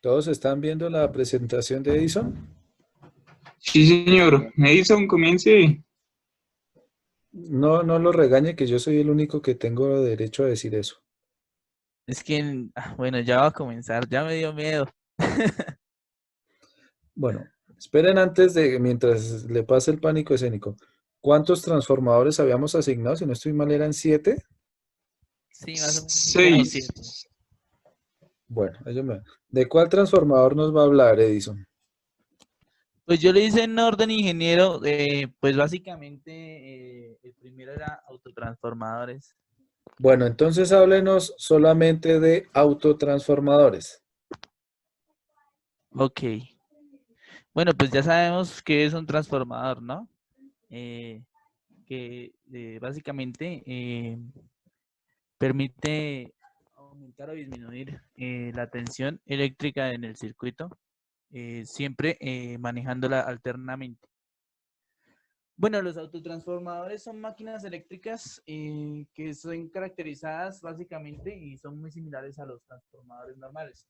¿Todos están viendo la presentación de Edison? Sí, señor. Edison, comience. No, no lo regañe, que yo soy el único que tengo derecho a decir eso. Es que, bueno, ya va a comenzar, ya me dio miedo. Bueno, esperen antes de, mientras le pase el pánico escénico. ¿Cuántos transformadores habíamos asignado? Si no estoy mal, eran 7. Sí, más o menos como Seis. 7. Bueno, ¿de cuál transformador nos va a hablar, Edison? Pues yo le hice en orden, ingeniero, pues básicamente el primero era autotransformadores. Bueno, entonces háblenos solamente de autotransformadores. Ok. Bueno, pues ya sabemos que es un transformador, ¿no? Que básicamente permite aumentar o disminuir la tensión eléctrica en el circuito, siempre manejándola alternamente. Bueno, los autotransformadores son máquinas eléctricas que son caracterizadas básicamente y son muy similares a los transformadores normales.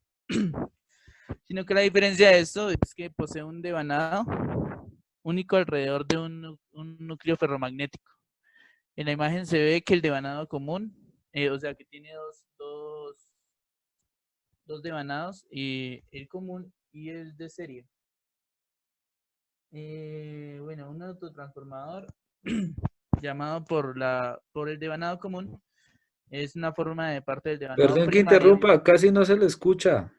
Sino que la diferencia de esto es que posee un devanado único alrededor de un núcleo ferromagnético. En la imagen se ve que el devanado común, o sea que tiene dos devanados, el común y el de serie. Bueno, un autotransformador llamado por el devanado común es una forma de parte del devanado Perdón que primario. interrumpa, casi no se le escucha.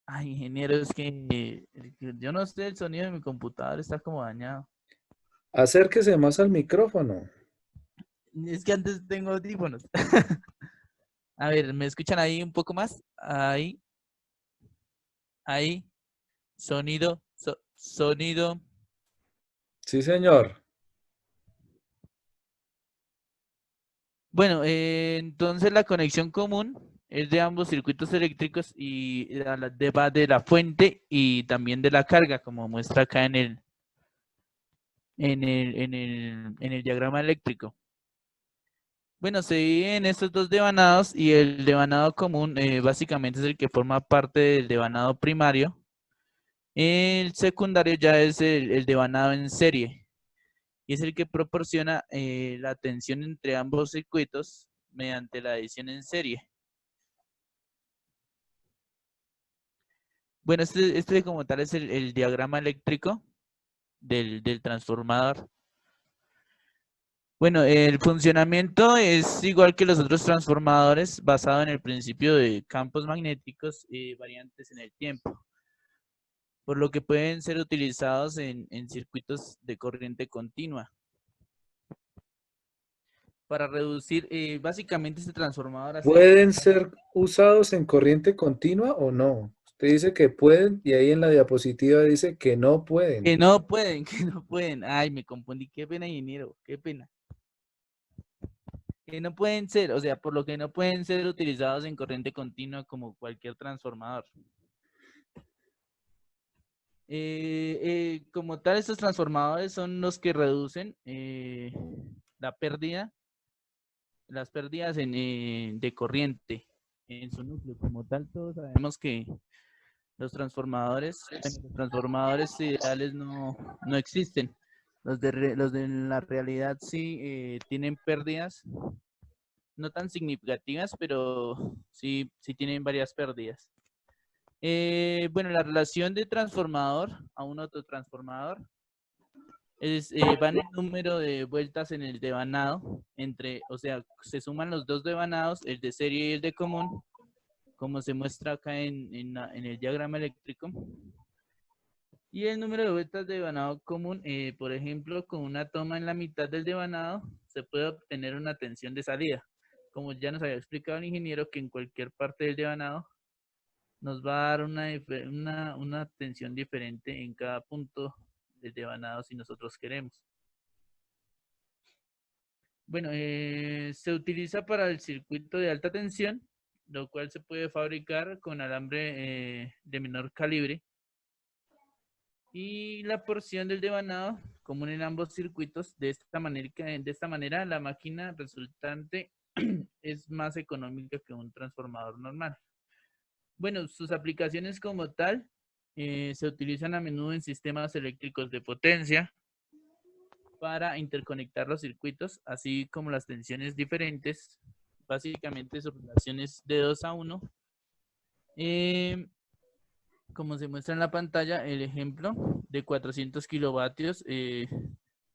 Ay, ingeniero, es que yo no sé, el sonido de mi computador está como dañado. Acérquese más al micrófono. Es que antes tengo audífonos. A ver, ¿me escuchan ahí un poco más? Ahí, sonido. Sí, señor. Bueno, entonces la conexión común es de ambos circuitos eléctricos y va de la fuente y también de la carga, como muestra acá en el diagrama eléctrico. Bueno, se dividen estos dos devanados y el devanado común básicamente es el que forma parte del devanado primario. El secundario ya es el devanado en serie y es el que proporciona la tensión entre ambos circuitos mediante la adición en serie. Bueno, este como tal es el diagrama eléctrico del transformador. Bueno, el funcionamiento es igual que los otros transformadores, basado en el principio de campos magnéticos variantes en el tiempo, por lo que pueden ser utilizados en circuitos de corriente continua. Para reducir, básicamente este transformador hace ¿Pueden ser usados en corriente continua o no? Usted dice que pueden y ahí en la diapositiva dice que no pueden. que no pueden, que no pueden. Ay, me confundí, qué pena, ingeniero, qué pena. Que no pueden ser, o sea, por lo que no pueden ser utilizados en corriente continua como cualquier transformador. Como tal, estos transformadores son los que reducen la pérdida, las pérdidas de corriente en su núcleo. Como tal, todos sabemos que los transformadores ideales no existen. Los de la realidad sí tienen pérdidas, no tan significativas, pero sí tienen varias pérdidas. Bueno, la relación de transformador a un autotransformador va en el número de vueltas en el devanado, o sea, se suman los dos devanados, el de serie y el de común, como se muestra acá en el diagrama eléctrico. Y el número de vueltas de devanado común, por ejemplo, con una toma en la mitad del devanado, se puede obtener una tensión de salida. Como ya nos había explicado el ingeniero, que en cualquier parte del devanado nos va a dar una tensión diferente en cada punto del devanado si nosotros queremos. Bueno, se utiliza para el circuito de alta tensión, lo cual se puede fabricar con alambre de menor calibre. Y la porción del devanado común en ambos circuitos, de esta manera la máquina resultante es más económica que un transformador normal. Bueno, sus aplicaciones como tal se utilizan a menudo en sistemas eléctricos de potencia para interconectar los circuitos, así como las tensiones diferentes. Básicamente su relación es de 2 a 1. Como se muestra en la pantalla, el ejemplo de 400 kilovatios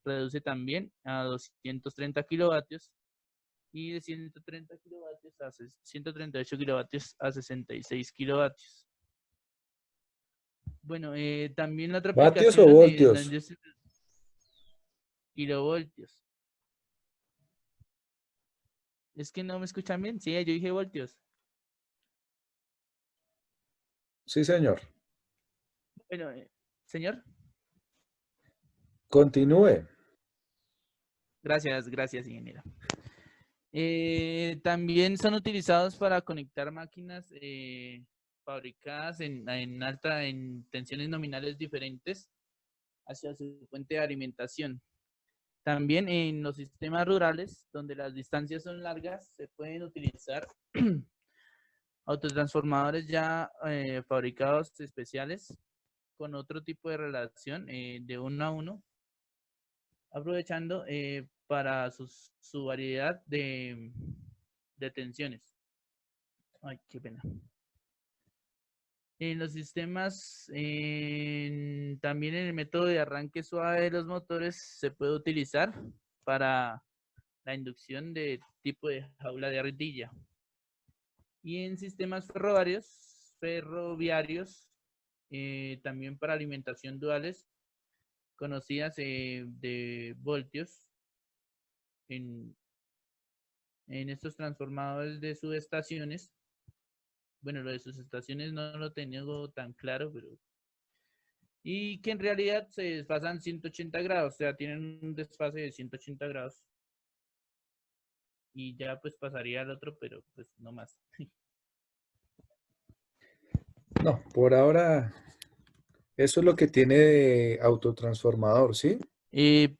reduce también a 230 kilovatios y de 130 kilovatios a 138 kilovatios a 66 kilovatios. Bueno, también la otra ¿Vatios o aplicación en la voltios? industria kilovoltios. Es que no me escuchan bien. Sí, yo dije voltios. Sí, señor. Bueno, señor. Continúe. Gracias, ingeniero. También son utilizados para conectar máquinas fabricadas en tensiones nominales diferentes hacia su fuente de alimentación. También en los sistemas rurales, donde las distancias son largas, se pueden utilizar autotransformadores ya fabricados especiales con otro tipo de relación de 1 a 1, aprovechando para su variedad de tensiones. Ay, qué pena. En los sistemas, también en el método de arranque suave de los motores se puede utilizar para la inducción de tipo de jaula de ardilla. Y en sistemas ferroviarios también para alimentación duales, conocidas de voltios, en estos transformadores de subestaciones. Bueno, lo de sus estaciones no lo tengo tan claro, pero... Y que en realidad se desfasan 180 grados, o sea, tienen un desfase de 180 grados. Y ya pues pasaría al otro, pero pues no más. No, por ahora eso es lo que tiene de autotransformador, ¿sí?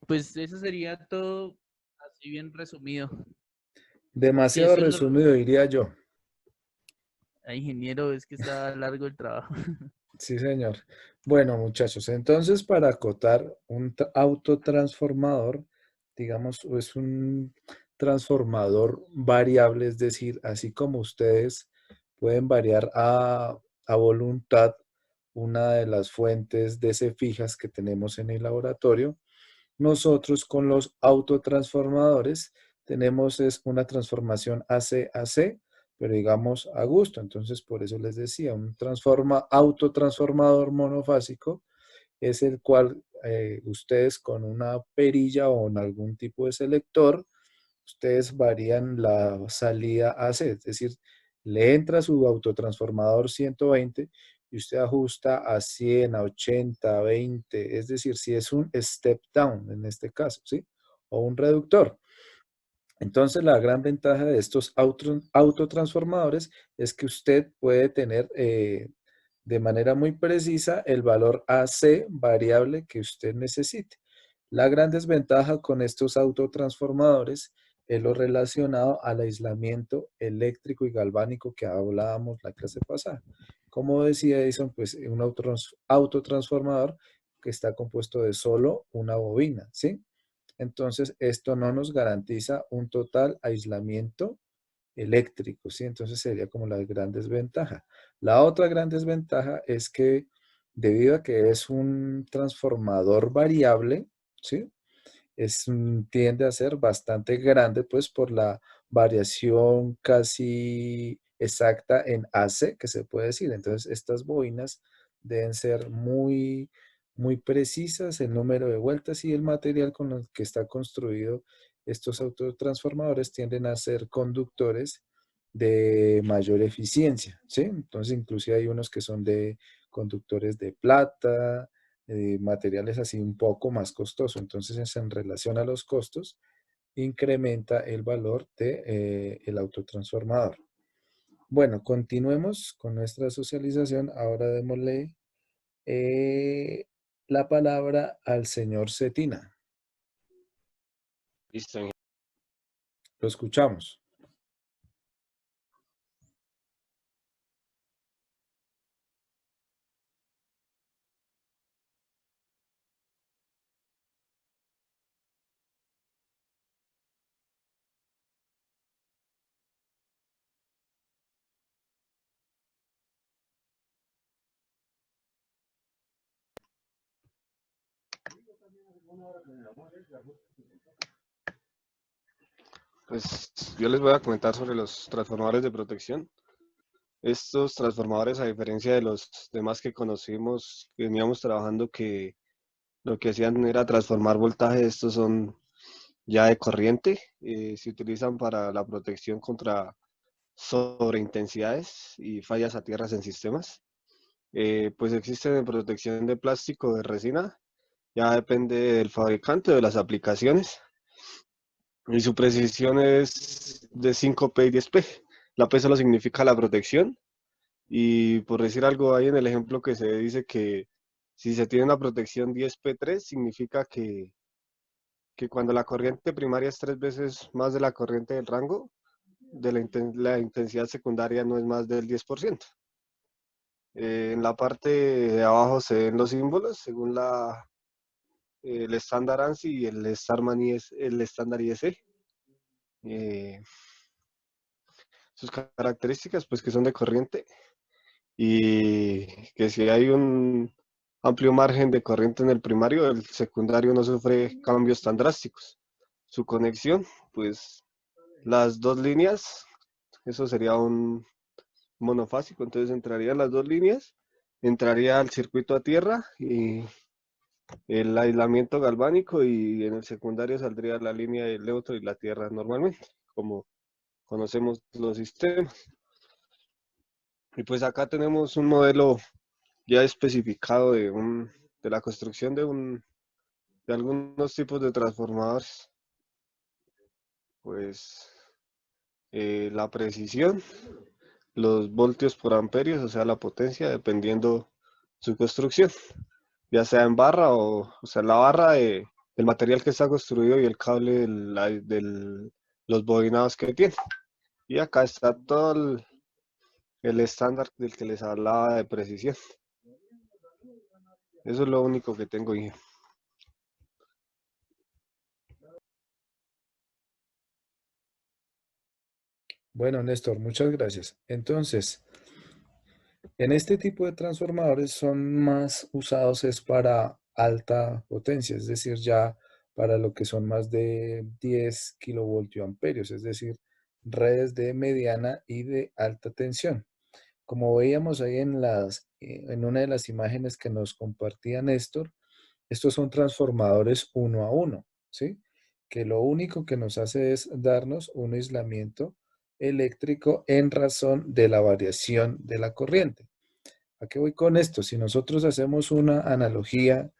Pues eso sería todo así bien resumido. Sí, Demasiado eso es lo... resumido, diría yo. Ingeniero, es que está largo el trabajo. Sí, señor. Bueno, muchachos, entonces para acotar un autotransformador, digamos, es un transformador variable, es decir, así como ustedes pueden variar a voluntad una de las fuentes DC fijas que tenemos en el laboratorio, nosotros con los autotransformadores tenemos es una transformación AC-AC, pero digamos a gusto. Entonces, por eso les decía, un autotransformador monofásico es el cual ustedes con una perilla o en algún tipo de selector, ustedes varían la salida AC, es decir, le entra su autotransformador 120 y usted ajusta a 100, a 80, a 20, es decir, si es un step down en este caso, ¿sí? O un reductor. Entonces, la gran ventaja de estos autotransformadores es que usted puede tener de manera muy precisa el valor AC variable que usted necesite. La gran desventaja con estos autotransformadores es lo relacionado al aislamiento eléctrico y galvánico que hablábamos la clase pasada. Como decía Edison, pues un autotransformador que está compuesto de solo una bobina, ¿sí? Entonces, esto no nos garantiza un total aislamiento eléctrico, ¿sí? Entonces sería como la gran desventaja. La otra gran desventaja es que debido a que es un transformador variable, ¿sí? Tiende a ser bastante grande, pues por la variación casi exacta en AC, que se puede decir. Entonces, estas bobinas deben ser muy precisas, el número de vueltas y el material con el que está construido estos autotransformadores tienden a ser conductores de mayor eficiencia, ¿sí? Entonces, inclusive hay unos que son de conductores de plata, materiales así un poco más costosos. Entonces, en relación a los costos, incrementa el valor de, el autotransformador. Bueno, continuemos con nuestra socialización. Ahora démosle la palabra al señor Cetina. Listo. Lo escuchamos. Pues yo les voy a comentar sobre los transformadores de protección. Estos transformadores, a diferencia de los demás que conocimos, que veníamos trabajando, que lo que hacían era transformar voltaje, estos son ya de corriente, se utilizan para la protección contra sobreintensidades y fallas a tierras en sistemas. Pues existen en protección de plástico, de resina, ya depende del fabricante o de las aplicaciones. Y su precisión es de 5P y 10P. La P solo significa la protección. Y por decir algo, hay en el ejemplo que se dice que si se tiene una protección 10P3, significa que cuando la corriente primaria es 3 veces más de la corriente del rango, la intensidad secundaria no es más del 10%. En la parte de abajo se ven los símbolos según el estándar ANSI y el estándar IEC. Sus características, pues que son de corriente y que si hay un amplio margen de corriente en el primario, el secundario no sufre cambios tan drásticos. Su conexión, pues las dos líneas, eso sería un monofásico, entonces entrarían las dos líneas, entraría al circuito a tierra y el aislamiento galvánico, y en el secundario saldría la línea del neutro y la tierra normalmente, como conocemos los sistemas. Y pues acá tenemos un modelo ya especificado de la construcción de algunos tipos de transformadores. Pues la precisión, los voltios por amperios, o sea, la potencia, dependiendo su construcción, ya sea en barra o sea, la barra del material que está construido y el cable de los bobinados que tiene. Y acá está todo el estándar del que les hablaba de precisión. Eso es lo único que tengo, Inge. Bueno, Néstor, muchas gracias. Entonces, en este tipo de transformadores son más usados es para alta potencia, es decir, ya para lo que son más de 10 kilovoltioamperios, es decir, redes de mediana y de alta tensión. Como veíamos ahí en una de las imágenes que nos compartía Néstor, estos son transformadores uno a uno, ¿sí? Que lo único que nos hace es darnos un aislamiento eléctrico en razón de la variación de la corriente. ¿A qué voy con esto? Si nosotros hacemos una analogía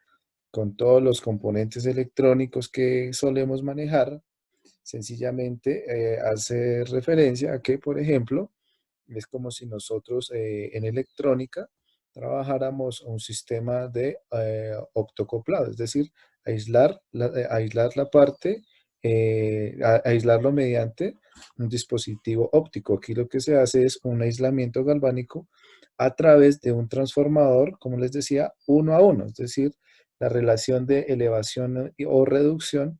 con todos los componentes electrónicos que solemos manejar, sencillamente hace referencia a que, por ejemplo, es como si nosotros en electrónica trabajáramos un sistema de optocoplado, es decir, aislar la parte, aislarlo mediante un dispositivo óptico. Aquí lo que se hace es un aislamiento galvánico a través de un transformador, como les decía, uno a uno, es decir, la relación de elevación o reducción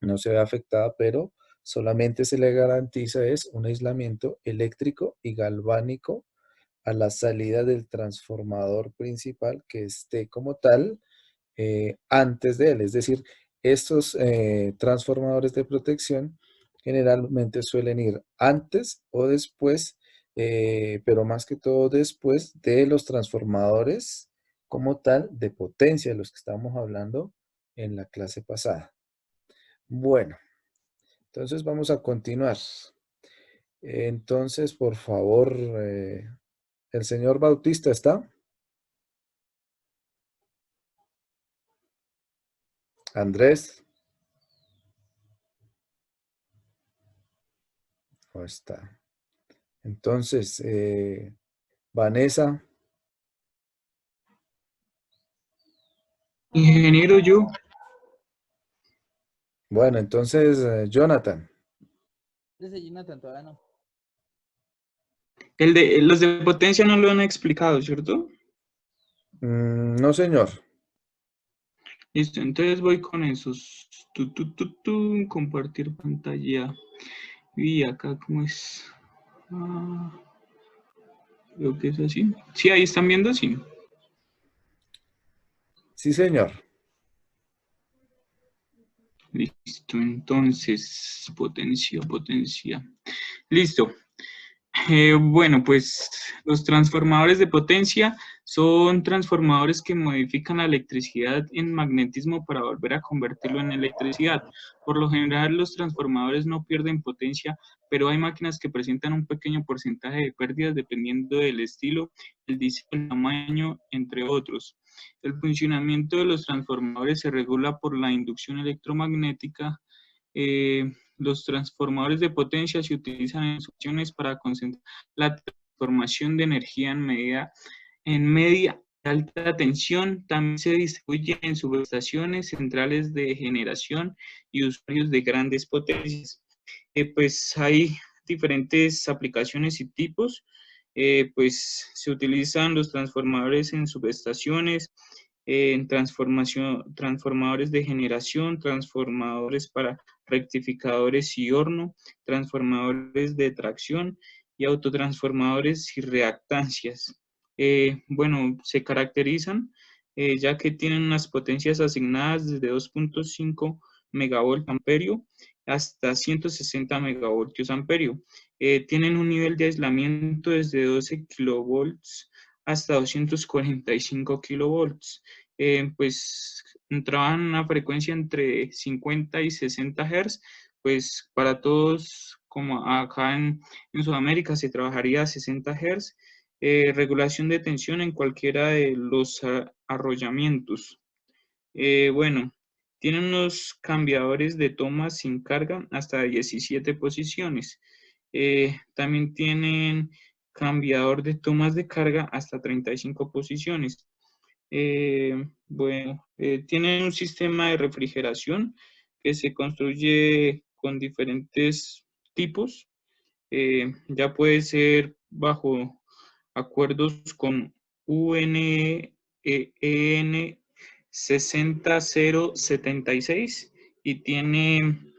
no se ve afectada, pero solamente se le garantiza es un aislamiento eléctrico y galvánico a la salida del transformador principal que esté como tal antes de él. Es decir, estos transformadores de protección generalmente suelen ir antes o después, pero más que todo después de los transformadores como tal de potencia, de los que estábamos hablando en la clase pasada. Bueno, entonces vamos a continuar. Entonces, por favor, el señor Bautista está. Andrés. No está. Entonces, Vanessa. Ingeniero, yo. Bueno, entonces, Jonathan. Ese Jonathan todavía no. Los de potencia no lo han explicado, ¿cierto? No, señor. Listo, entonces voy con esos. Compartir pantalla. Y acá, ¿cómo es? Creo que es así. Sí, ahí están viendo, sí. Sí, señor. Entonces, potencia. Listo. Bueno, pues los transformadores de potencia son transformadores que modifican la electricidad en magnetismo para volver a convertirlo en electricidad. Por lo general, los transformadores no pierden potencia, pero hay máquinas que presentan un pequeño porcentaje de pérdidas dependiendo del estilo, el diseño, el tamaño, entre otros. El funcionamiento de los transformadores se regula por la inducción electromagnética. Los transformadores de potencia se utilizan en soluciones para concentrar la transformación de energía en media y alta tensión. También se distribuye en subestaciones, centrales de generación y usuarios de grandes potencias. Pues hay diferentes aplicaciones y tipos. Pues se utilizan los transformadores en subestaciones, en transformadores de generación, transformadores para rectificadores y horno, transformadores de tracción y autotransformadores y reactancias. Bueno, se caracterizan ya que tienen unas potencias asignadas desde 2.5 megavoltios amperio hasta 160 megavoltios amperio. Tienen un nivel de aislamiento desde 12 kilovolts hasta 245 kilovolts. Pues trabajan una frecuencia entre 50 y 60 Hz, pues para todos, como acá en Sudamérica, se trabajaría a 60 Hz. Regulación de tensión en cualquiera de los arrollamientos. Bueno, tienen unos cambiadores de tomas sin carga hasta 17 posiciones. También tienen cambiador de tomas de carga hasta 35 posiciones. Bueno, tienen un sistema de refrigeración que se construye con diferentes tipos. Ya puede ser bajo acuerdos con UNEN 60076 y tiene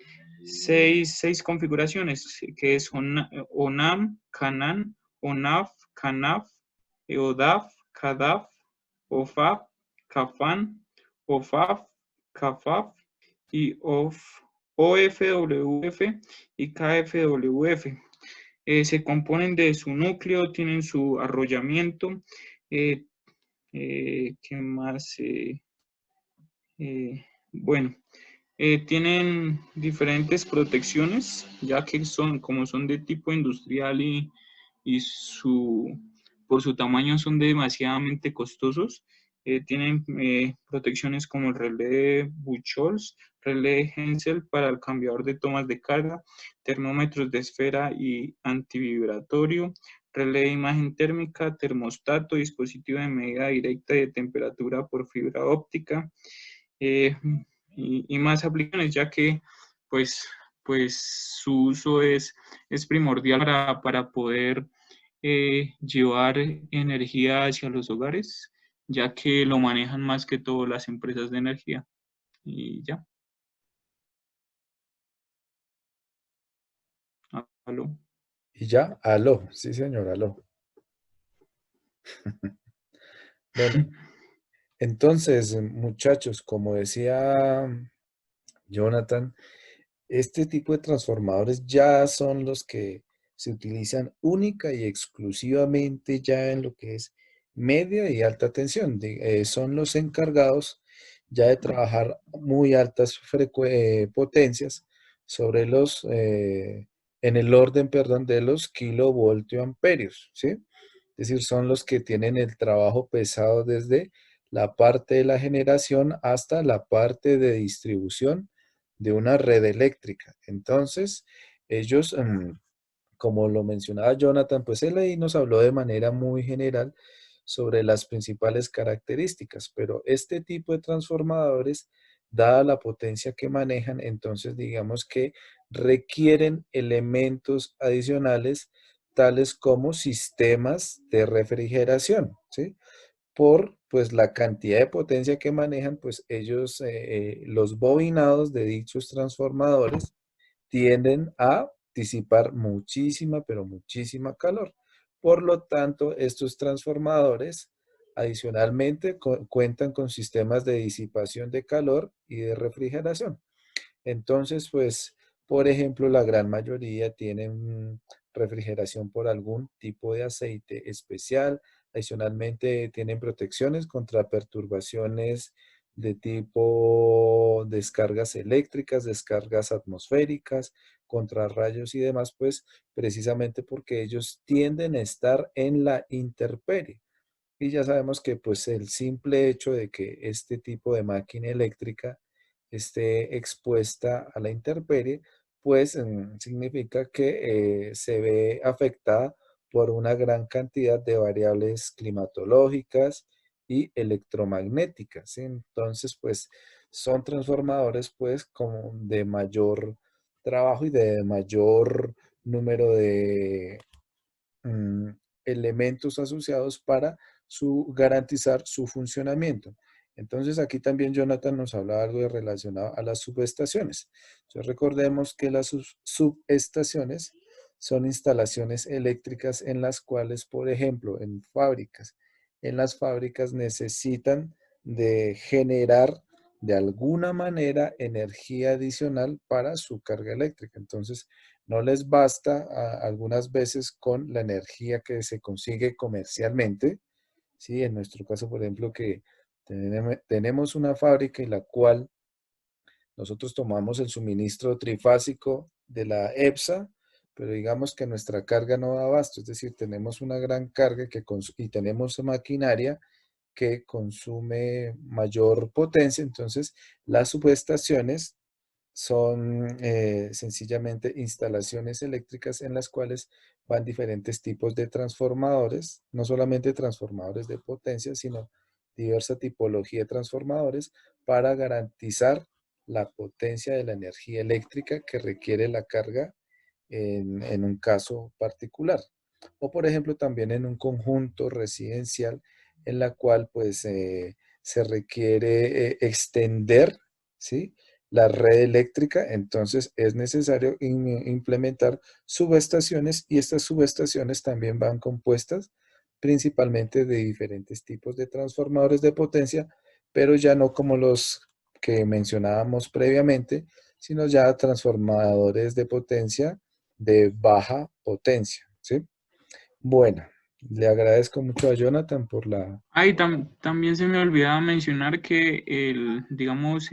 seis configuraciones, que es ONAM, CANAN, ONAF, CANAF, ODAF, CADAF, OFAF, CAFAN, OFAF, CAFAF y OFWF y KFWF. Se componen de su núcleo, tienen su arrollamiento. ¿Qué más? Bueno, tienen diferentes protecciones, ya que como son de tipo industrial y por su tamaño son demasiadamente costosos. Tienen protecciones como el relé Buchholz, relé Hensel para el cambiador de tomas de carga, termómetros de esfera y antivibratorio, relé de imagen térmica, termostato, dispositivo de medida directa de temperatura por fibra óptica, y más aplicaciones, ya que pues su uso es primordial para poder llevar energía hacia los hogares, ya que lo manejan más que todo las empresas de energía. Y ya. ¿Aló? Y ya, aló, sí señor, aló. Bueno, entonces, muchachos, como decía Jonathan, este tipo de transformadores ya son los que se utilizan única y exclusivamente ya en lo que es media y alta tensión. Son los encargados ya de trabajar muy altas potencias sobre en el orden, perdón, de los kilovoltioamperios, ¿sí? Es decir, son los que tienen el trabajo pesado desde la parte de la generación hasta la parte de distribución de una red eléctrica. Entonces, ellos, como lo mencionaba Jonathan, pues él ahí nos habló de manera muy general sobre las principales características, pero este tipo de transformadores, dada la potencia que manejan, entonces digamos que requieren elementos adicionales tales como sistemas de refrigeración, ¿sí? Por pues la cantidad de potencia que manejan, pues ellos, los bobinados de dichos transformadores tienden a disipar muchísima, pero muchísima calor. Por lo tanto, estos transformadores adicionalmente cuentan con sistemas de disipación de calor y de refrigeración. Entonces, pues, por ejemplo, la gran mayoría tienen refrigeración por algún tipo de aceite especial. Adicionalmente, tienen protecciones contra perturbaciones de tipo descargas eléctricas, descargas atmosféricas, contra rayos y demás, pues precisamente porque ellos tienden a estar en la intemperie. Y ya sabemos que pues el simple hecho de que este tipo de máquina eléctrica esté expuesta a la intemperie, pues significa que se ve afectada por una gran cantidad de variables climatológicas y electromagnéticas, ¿sí? Entonces, pues son transformadores pues como de mayor trabajo y de mayor número de mm, elementos asociados para garantizar su funcionamiento. Entonces aquí también Jonathan nos hablaba algo relacionado a las subestaciones. Entonces recordemos que las subestaciones son instalaciones eléctricas en las cuales, por ejemplo, en las fábricas necesitan de generar de alguna manera energía adicional para su carga eléctrica. Entonces, no les basta algunas veces con la energía que se consigue comercialmente, ¿sí? En nuestro caso, por ejemplo, que tenemos una fábrica en la cual nosotros tomamos el suministro trifásico de la EPSA, pero digamos que nuestra carga no da abasto, es decir, tenemos una gran carga y tenemos maquinaria que consume mayor potencia, entonces las subestaciones son sencillamente instalaciones eléctricas en las cuales van diferentes tipos de transformadores, no solamente transformadores de potencia, sino diversa tipología de transformadores para garantizar la potencia de la energía eléctrica que requiere la carga en un caso particular. O por ejemplo también en un conjunto residencial en la cual pues se requiere extender, ¿sí?, la red eléctrica, entonces es necesario implementar subestaciones y estas subestaciones también van compuestas principalmente de diferentes tipos de transformadores de potencia, pero ya no como los que mencionábamos previamente, sino ya transformadores de potencia de baja potencia, ¿sí? Bueno, le agradezco mucho a Jonathan por la... También se me olvidaba mencionar que digamos,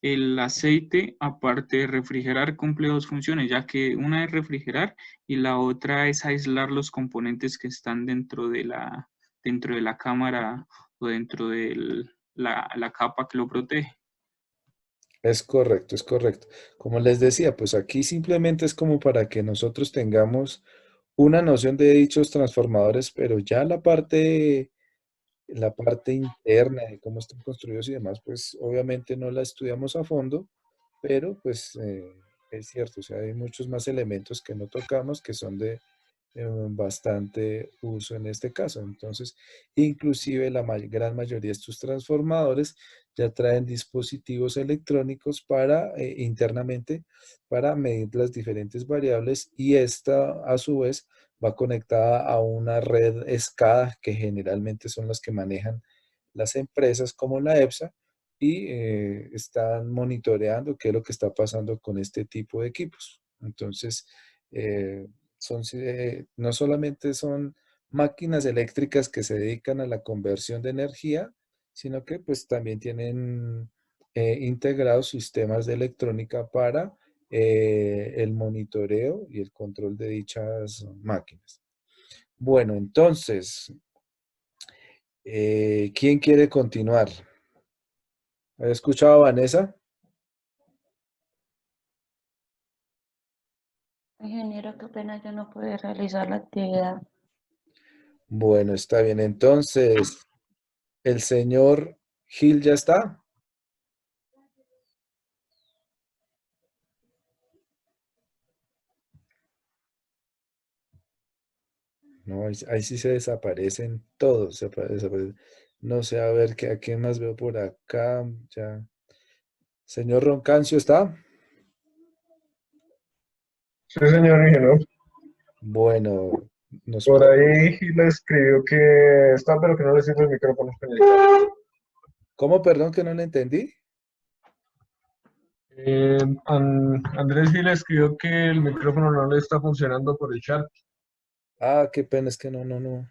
el aceite, aparte de refrigerar, cumple dos funciones, ya que una es refrigerar y la otra es aislar los componentes que están dentro de la cámara o dentro de la capa que lo protege. Es correcto, es correcto. Como les decía, pues aquí simplemente es como para que nosotros tengamos una noción de dichos transformadores, pero ya la parte interna de cómo están construidos y demás, pues obviamente no la estudiamos a fondo, pero pues es cierto, o sea, hay muchos más elementos que no tocamos que son de bastante uso en este caso. Entonces, inclusive la gran mayoría de estos transformadores ya traen dispositivos electrónicos para internamente para medir las diferentes variables y esta a su vez va conectada a una red SCADA que generalmente son las que manejan las empresas como la EPSA y están monitoreando qué es lo que está pasando con este tipo de equipos. Entonces, no solamente son máquinas eléctricas que se dedican a la conversión de energía, sino que pues también tienen integrados sistemas de electrónica para el monitoreo y el control de dichas máquinas. Bueno, entonces, ¿quién quiere continuar? ¿Has escuchado a Vanessa? Ingeniero, qué pena, yo no pude realizar la actividad. Bueno, está bien. Entonces, ¿el señor Gil ya está? No, ahí sí se desaparecen todos. Desaparecen. No sé, a ver, ¿a quién más veo por acá? Ya. ¿Señor Roncancio está? Sí, señor ingeniero. Bueno, nos Por puede... ahí le escribió que está, pero que no le sirve el micrófono. ¿Cómo, perdón, que no le entendí? Andrés sí le escribió que el micrófono no le está funcionando por el chat. Ah, qué pena, es que no.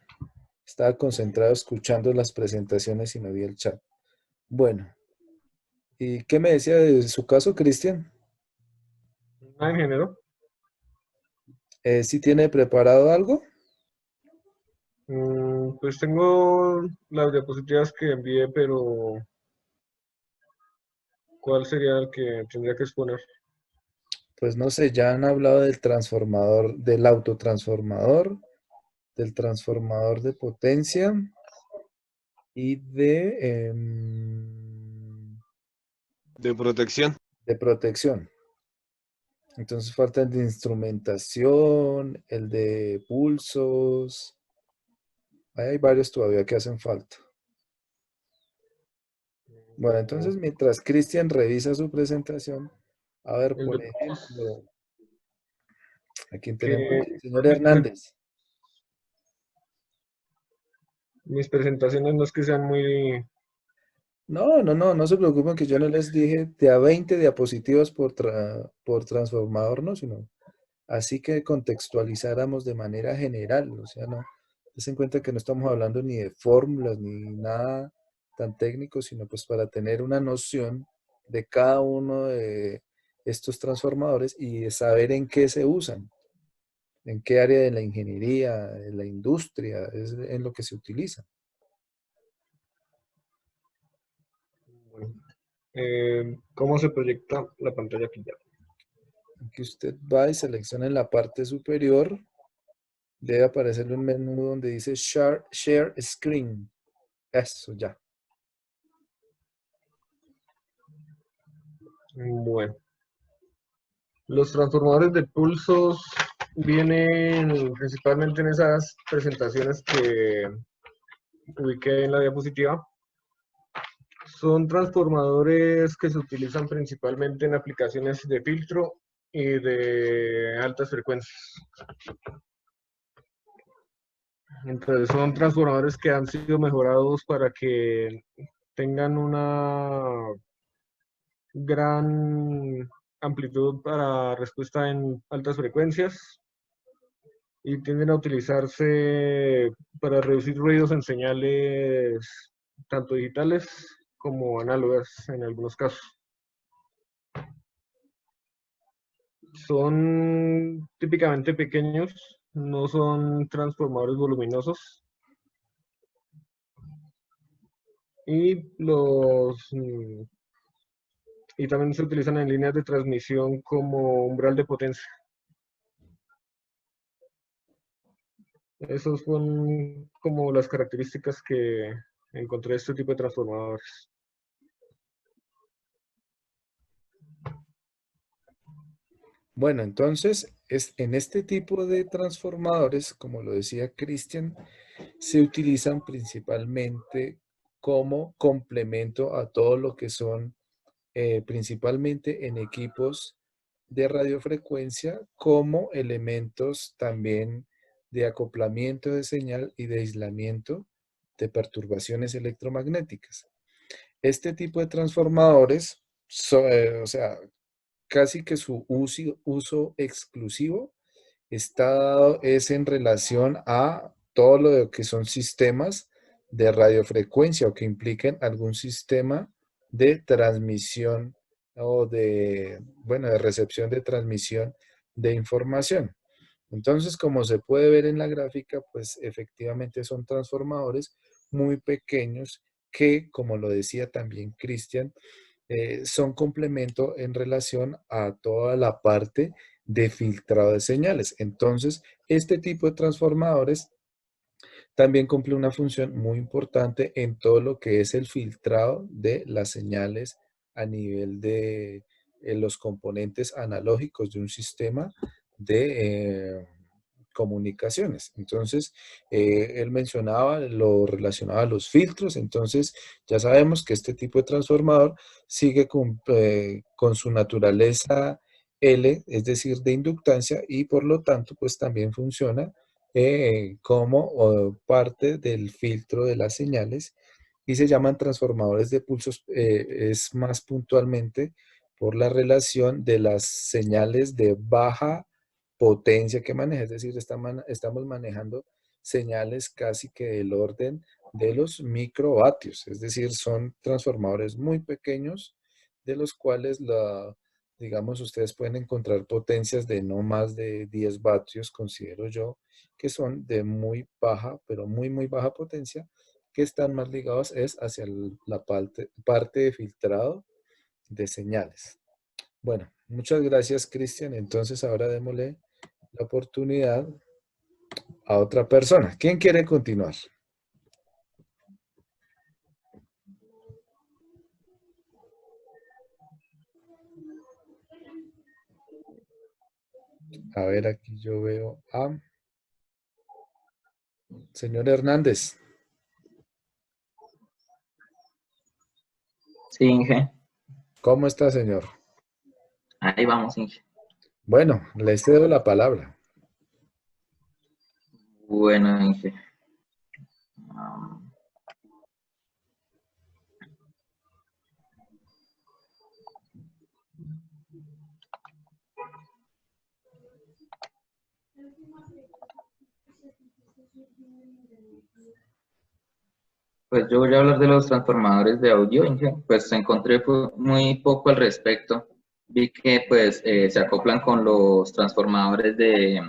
Estaba concentrado escuchando las presentaciones y no vi el chat. Bueno, ¿y qué me decía de su caso, Cristian? Ah, ingeniero. ¿Sí tiene preparado algo? Pues tengo las diapositivas que envié, pero ¿cuál sería el que tendría que exponer? Pues no sé, ya han hablado del transformador, del autotransformador, del transformador de potencia y De protección. de protección. Entonces falta el de instrumentación, el de pulsos. Ahí hay varios todavía que hacen falta. Bueno, entonces mientras Cristian revisa su presentación, a ver, El por de ejemplo, ¿a quién tenemos que aquí? Señor mis, pre- Hernández. mis presentaciones no es que sean muy... No se preocupen que yo no les dije de a 20 diapositivas por transformador, no, sino así que contextualizáramos de manera general, o sea, no, des en cuenta que no estamos hablando ni de fórmulas ni nada tan técnico, sino pues para tener una noción de cada uno de estos transformadores y de saber en qué se usan, en qué área de la ingeniería, de la industria, es en lo que se utiliza. Bueno, ¿cómo se proyecta la pantalla aquí ya? Aquí usted va y selecciona en la parte superior, debe aparecerle un menú donde dice Share Screen. Eso ya. Bueno, los transformadores de pulsos vienen principalmente en esas presentaciones que ubiqué en la diapositiva. Son transformadores que se utilizan principalmente en aplicaciones de filtro y de altas frecuencias. Entonces son transformadores que han sido mejorados para que tengan una gran amplitud para respuesta en altas frecuencias y tienden a utilizarse para reducir ruidos en señales tanto digitales como análogas en algunos casos. Son típicamente pequeños, no son transformadores voluminosos y y también se utilizan en líneas de transmisión como umbral de potencia. Esas son como las características que encontré de este tipo de transformadores. Bueno, entonces, en este tipo de transformadores, como lo decía Cristian, se utilizan principalmente como complemento a todo lo que son principalmente en equipos de radiofrecuencia como elementos también de acoplamiento de señal y de aislamiento de perturbaciones electromagnéticas. Este tipo de transformadores, o sea, casi que su uso exclusivo es en relación a todo lo que son sistemas de radiofrecuencia o que impliquen algún sistema de transmisión o bueno, de recepción de transmisión de información. Entonces, como se puede ver en la gráfica, pues efectivamente son transformadores muy pequeños que, como lo decía también Cristian, son complemento en relación a toda la parte de filtrado de señales. Entonces, este tipo de transformadores también cumple una función muy importante en todo lo que es el filtrado de las señales a nivel de los componentes analógicos de un sistema de comunicaciones. Entonces, él mencionaba lo relacionado a los filtros, entonces ya sabemos que este tipo de transformador sigue con su naturaleza L, es decir, de inductancia, y por lo tanto, pues también funciona como parte del filtro de las señales y se llaman transformadores de pulsos, es más puntualmente por la relación de las señales de baja potencia que maneja. Es decir, estamos manejando señales casi que del orden de los microvatios. Es decir, son transformadores muy pequeños de los cuales digamos, ustedes pueden encontrar potencias de no más de 10 vatios, considero yo, que son de muy baja, pero muy, muy baja potencia, que están más ligados es hacia la parte de filtrado de señales. Bueno, muchas gracias, Cristian. Entonces ahora démosle la oportunidad a otra persona. ¿Quién quiere continuar? A ver, aquí yo veo a señor Hernández. Sí, Inge. ¿Cómo está, señor? Ahí vamos, Inge. Bueno, le cedo la palabra. Bueno, Inge. Um, Pues yo voy a hablar de los transformadores de audio, Inge. Pues encontré muy poco al respecto. Vi que pues se acoplan con los transformadores de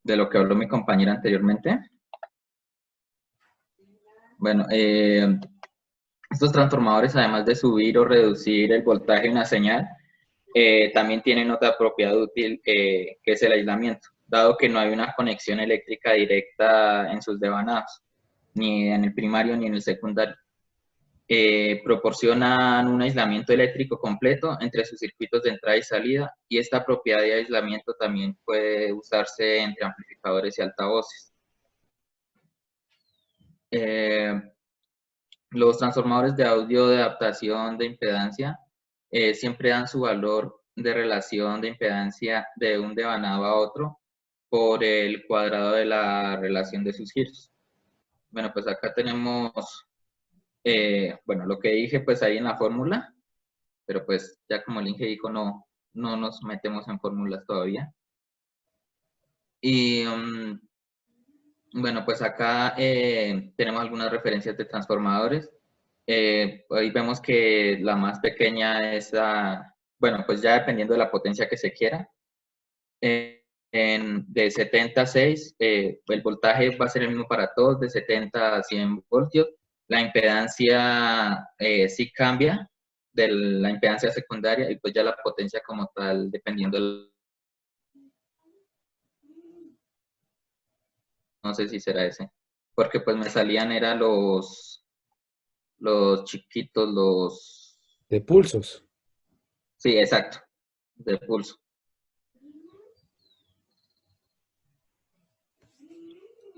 lo que habló mi compañera anteriormente. Bueno, estos transformadores, además de subir o reducir el voltaje de una señal, también tienen otra propiedad útil que es el aislamiento, dado que no hay una conexión eléctrica directa en sus devanados, ni en el primario ni en el secundario. Proporcionan un aislamiento eléctrico completo entre sus circuitos de entrada y salida, y esta propiedad de aislamiento también puede usarse entre amplificadores y altavoces. Los transformadores de audio de adaptación de impedancia siempre dan su valor de relación de impedancia de un devanado a otro por el cuadrado de la relación de sus giros. Bueno, pues acá tenemos, bueno, lo que dije pues ahí en la fórmula, pero pues ya como el Inge dijo, no nos metemos en fórmulas todavía. Y bueno, pues acá tenemos algunas referencias de transformadores. Ahí vemos que la más pequeña es bueno, pues ya dependiendo de la potencia que se quiera. De 70 a 6, el voltaje va a ser el mismo para todos, de 70 a 100 voltios. La impedancia sí cambia de la impedancia secundaria, y pues ya la potencia como tal, dependiendo no sé si será ese, porque pues me salían eran los chiquitos, los... De pulsos. Sí, exacto, de pulso.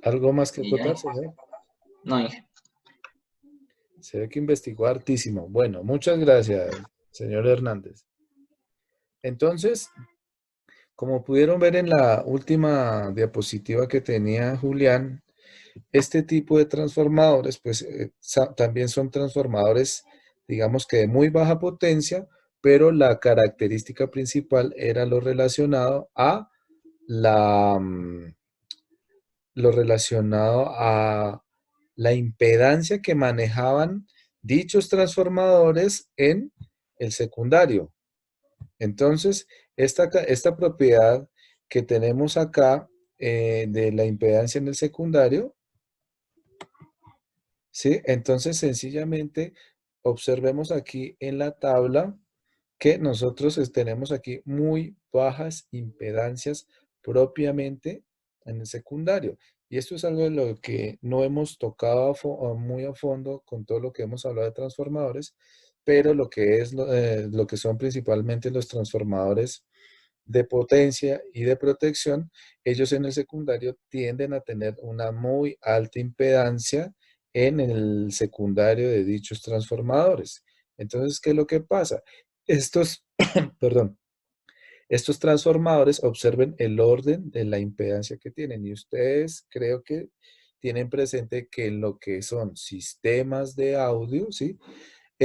¿Algo más que Y ya. acotar, señor? No, Inge. Se ve que investigó hartísimo. Bueno, muchas gracias, señor Hernández. Entonces, como pudieron ver en la última diapositiva que tenía Julián, este tipo de transformadores, pues también son transformadores, digamos que de muy baja potencia, pero la característica principal era lo relacionado a lo relacionado a la impedancia que manejaban dichos transformadores en el secundario. Entonces, esta propiedad que tenemos acá de la impedancia en el secundario, ¿sí? Entonces, sencillamente, observemos aquí en la tabla que nosotros tenemos aquí muy bajas impedancias propiamente en el secundario. Y esto es algo de lo que no hemos tocado muy a fondo con todo lo que hemos hablado de transformadores, pero lo que es lo que son principalmente los transformadores de potencia y de protección, ellos en el secundario tienden a tener una muy alta impedancia en el secundario de dichos transformadores. Entonces, ¿qué es lo que pasa? Estos, perdón, estos transformadores, observen el orden de la impedancia que tienen, y ustedes creo que tienen presente que en lo que son sistemas de audio, ¿sí?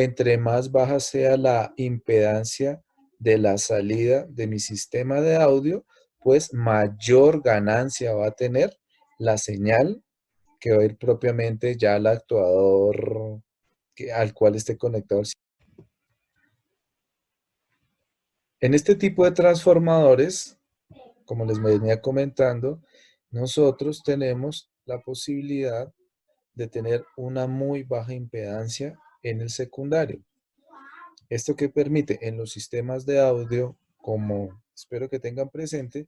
entre más baja sea la impedancia de la salida de mi sistema de audio, pues mayor ganancia va a tener la señal que va a ir propiamente ya al actuador al cual esté conectado. En este tipo de transformadores, como les venía comentando, nosotros tenemos la posibilidad de tener una muy baja impedancia en el secundario. ¿Esto qué permite? En los sistemas de audio, como espero que tengan presente,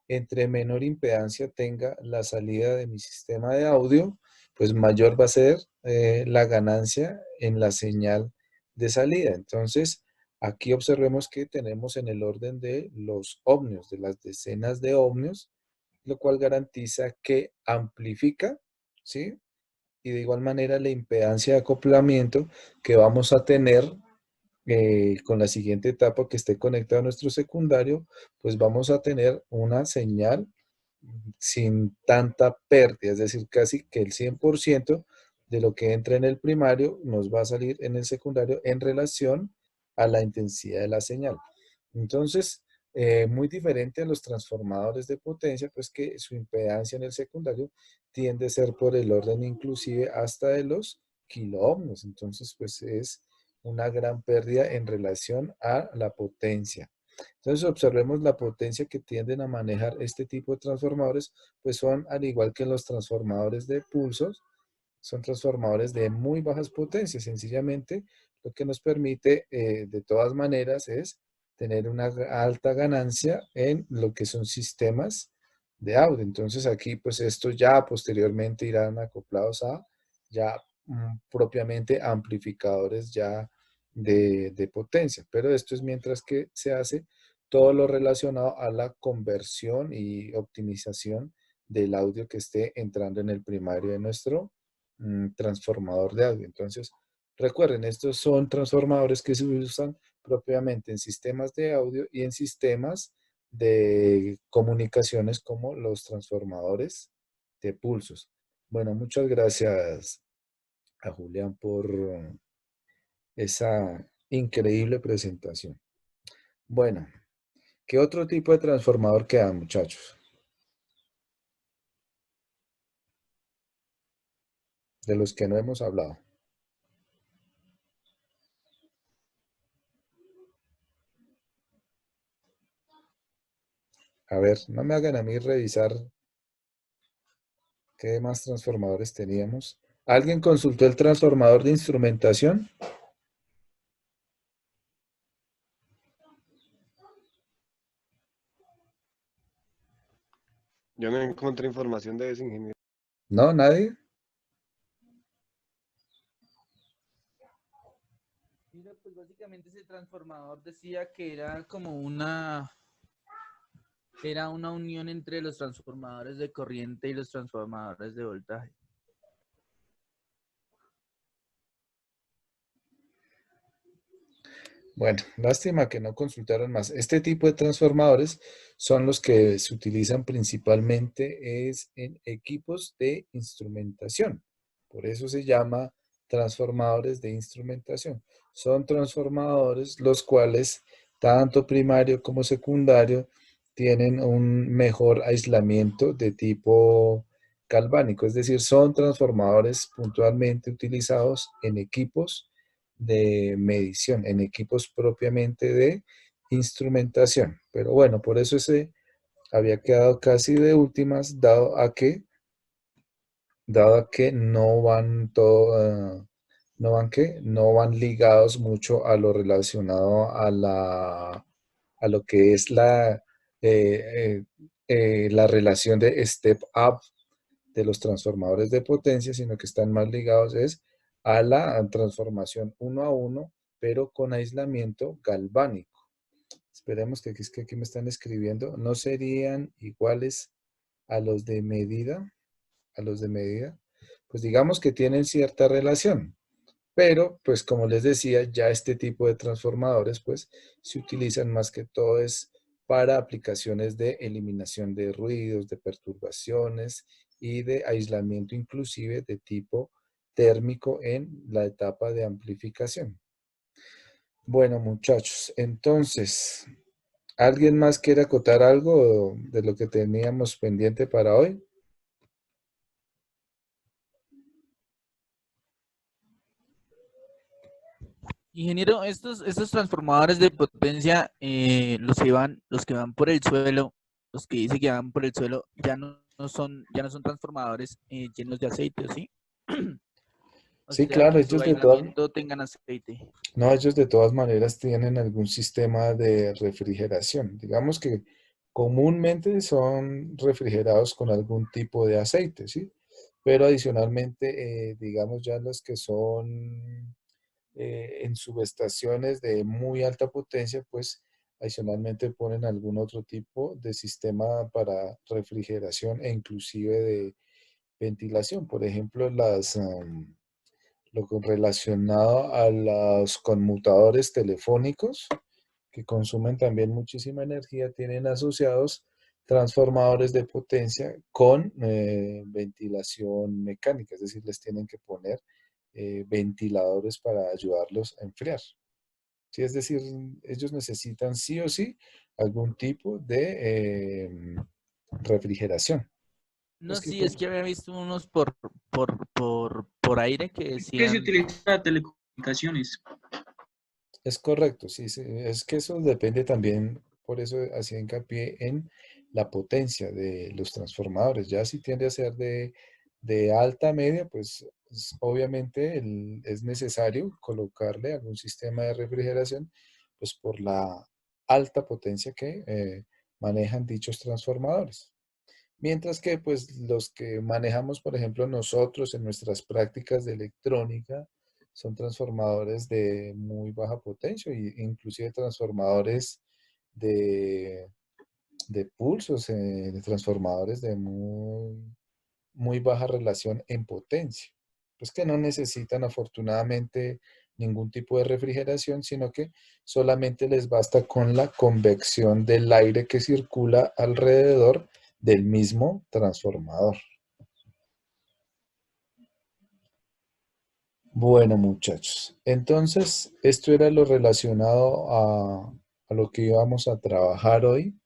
entre menor impedancia tenga la salida de mi sistema de audio, pues mayor va a ser la ganancia en la señal de salida. Entonces, aquí observemos que tenemos en el orden de los ohmios, de las decenas de ohmios, lo cual garantiza que amplifica, ¿sí? Y de igual manera la impedancia de acoplamiento que vamos a tener con la siguiente etapa que esté conectado a nuestro secundario, pues vamos a tener una señal sin tanta pérdida, es decir, casi que el 100% de lo que entra en el primario nos va a salir en el secundario en relación a la intensidad de la señal. Entonces, muy diferente a los transformadores de potencia, pues que su impedancia en el secundario tiende a ser por el orden inclusive hasta de los kiloohmios. Entonces, pues es una gran pérdida en relación a la potencia. Entonces observemos la potencia que tienden a manejar este tipo de transformadores, pues son al igual que los transformadores de pulsos, son transformadores de muy bajas potencias. Sencillamente lo que nos permite de todas maneras es tener una alta ganancia en lo que son sistemas de audio. Entonces aquí pues estos ya posteriormente irán acoplados a ya propiamente amplificadores ya de potencia. Pero esto es mientras que se hace todo lo relacionado a la conversión y optimización del audio que esté entrando en el primario de nuestro transformador de audio. Entonces, recuerden, estos son transformadores que se usan propiamente en sistemas de audio y en sistemas de comunicaciones como los transformadores de pulsos. Bueno, muchas gracias a Julián por esa increíble presentación. Bueno, ¿qué otro tipo de transformador queda, muchachos? De los que no hemos hablado. A ver, no me hagan a mí revisar qué más transformadores teníamos. ¿Alguien consultó el transformador de instrumentación? Yo no encontré información de ese ingeniero. ¿No? ¿Nadie? Mira, pues básicamente ese transformador decía que era como una unión entre los transformadores de corriente y los transformadores de voltaje. Bueno, lástima que no consultaron más. Este tipo de transformadores son los que se utilizan principalmente en equipos de instrumentación. Por eso se llama transformadores de instrumentación. Son transformadores los cuales, tanto primario como secundario, tienen un mejor aislamiento de tipo galvánico. Es decir, son transformadores puntualmente utilizados en equipos de medición, en equipos propiamente de instrumentación. Pero bueno, por eso ese había quedado casi de últimas, dado a que no van no van ligados mucho a lo relacionado a lo que es la relación de step up de los transformadores de potencia, sino que están más ligados a la transformación uno a uno, pero con aislamiento galvánico. Esperemos que es que aquí me están escribiendo. No serían iguales a los de medida, pues digamos que tienen cierta relación. Pero, pues como les decía, ya este tipo de transformadores, pues se utilizan más que todo es para aplicaciones de eliminación de ruidos, de perturbaciones y de aislamiento inclusive de tipo térmico en la etapa de amplificación. Bueno, muchachos, entonces, ¿alguien más quiere acotar algo de lo que teníamos pendiente para hoy? Ingeniero, estos transformadores de potencia, los que van por el suelo, los que dice que van por el suelo, ya no son transformadores llenos de aceite, ¿sí? O Sí, sea, claro, que su aislamiento tengan aceite. no, ellos de todas maneras tienen algún sistema de refrigeración. Digamos que comúnmente son refrigerados con algún tipo de aceite, ¿sí? Pero adicionalmente, digamos ya los que son en subestaciones de muy alta potencia, pues adicionalmente ponen algún otro tipo de sistema para refrigeración e inclusive de ventilación. Por ejemplo, lo relacionado a los conmutadores telefónicos que consumen también muchísima energía, tienen asociados transformadores de potencia con ventilación mecánica, es decir, les tienen que poner ventiladores para ayudarlos a enfriar. Sí, es decir, ellos necesitan sí o sí algún tipo de refrigeración. No, Pues que sí, es pues, que había visto unos por aire que Que se decían, utiliza para telecomunicaciones. es correcto, sí, sí, es que eso depende también, por eso hacía hincapié en la potencia de los transformadores. Ya si tiende a ser de alta media, pues obviamente es necesario colocarle algún sistema de refrigeración, pues por la alta potencia que manejan dichos transformadores. Mientras que pues los que manejamos, por ejemplo, nosotros en nuestras prácticas de electrónica, son transformadores de muy baja potencia e inclusive transformadores de, de pulsos, de transformadores de muy baja relación en potencia. Pues que no necesitan afortunadamente ningún tipo de refrigeración, sino que solamente les basta con la convección del aire que circula alrededor del mismo transformador. Bueno, muchachos, entonces esto era lo relacionado a lo que íbamos a trabajar hoy.